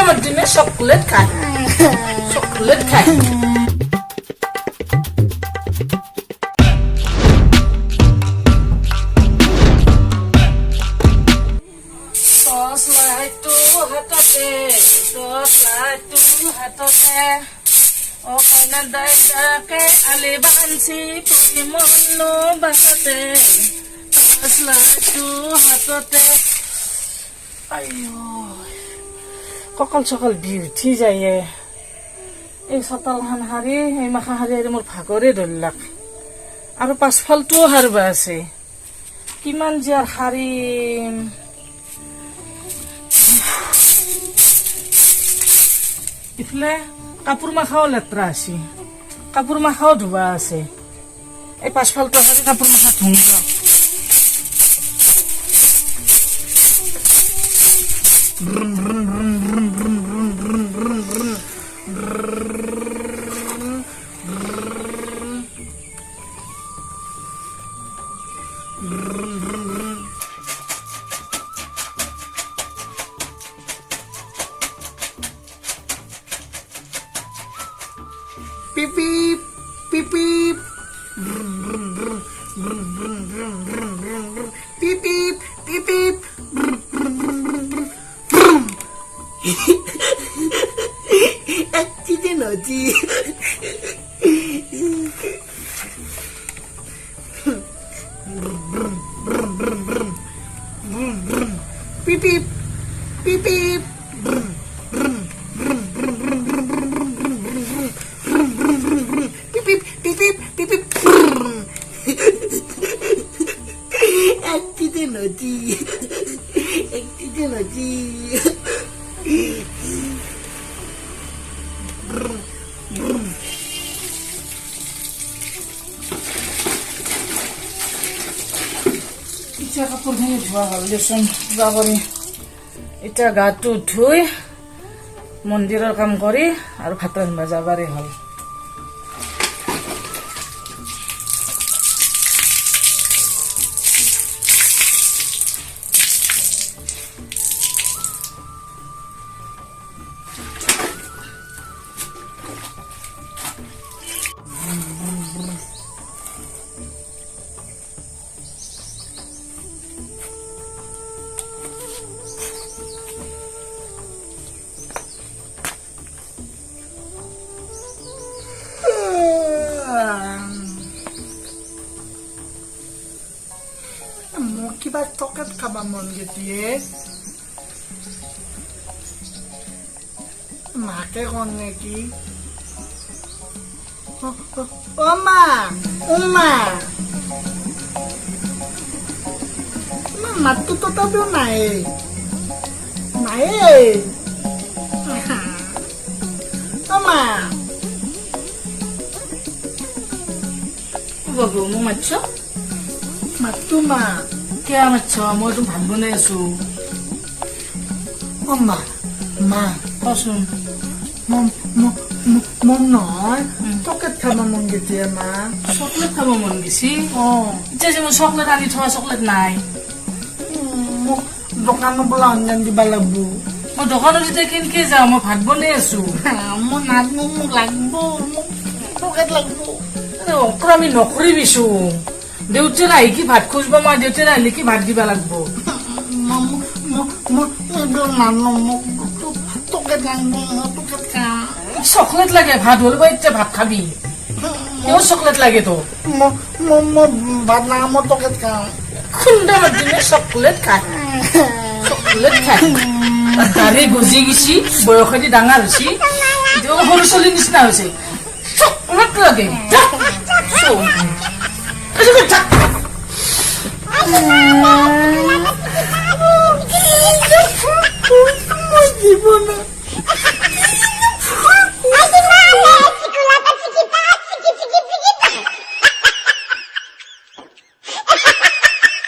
আমার দিনে চকলেট খায় চকলেট খায় লাইটো হাততে লাইটো হাততে ও কইনা দাইজাকে আলি বাঞ্চি পৰিমলো বাটতে লাইটো হাততে আইও কঁকাল চকাল বিষ উঠি যায় এই চোতালখন সাৰি এই মাখা সাৰি সাৰি মোৰ ভাগৰে ধৰিলাক আৰু পাছফালটোও সাৰিব আছে কিমান যে আৰু সাৰিম ইফালে কাপোৰ মাখাও লেতেৰা আছে কাপোৰ মাখাও ধোৱা আছে এই পাছফালটো সাৰি কাপোৰ মাখা ধুম Beep beep beep beep beep beep beep beep Accident Naji Beep beep beep beep Accident Naji এতিয়া কাপোৰখিনি ধোৱা হ'ল দেচোন কিবা কৰি এতিয়া গাটো ধুই মন্দিৰৰ কাম কৰি আৰু ভাত ৰান্ধিব যাবাৰে হ'ল কিবা চকলেট খাব মন গৈছে মাকে কন নেকি অ মা মাতটো তথাপিও নাই অ মা বাবু মোক মাতছ মাতটো মা কিয় মাতছ মইতো ভাত বনাই আছো অ মা কচোন মন নহয় চকলেট খাব মন গৈছে মা চকলেট খাব মন গৈছে অ এতিয়া যে মই চকলেট আনি থোৱা চকলেট নাই মোক দোকানৰ পৰা অনলাইন দিব লাগিব মই দোকানত যেতিয়া কেনেকে যাওঁ মই ভাত বনাই আছো মই নাজানো মোক লাগিব মোক চকলেট লাগিব অক্ৰামি নকৰিবিছো দেউতাই আহি কি ভাত খুজিব মই দেউতাই আহিলে কি ভাত দিব লাগিব চকলেট লাগে ভাত হলে এতিয়া ভাত খাবি কেউ চকলেট লাগে তো ভাত নাখাওঁ মই চকলেট খাওঁ খুন্দা মাতিলে চকলেট খায় চকলেট খায় দাঢ়ি গজি গেছি বয়সেদি ডাঙৰ হৈছে সৰু ছোৱালীৰ নিচিনা হৈছে চকলেট লাগে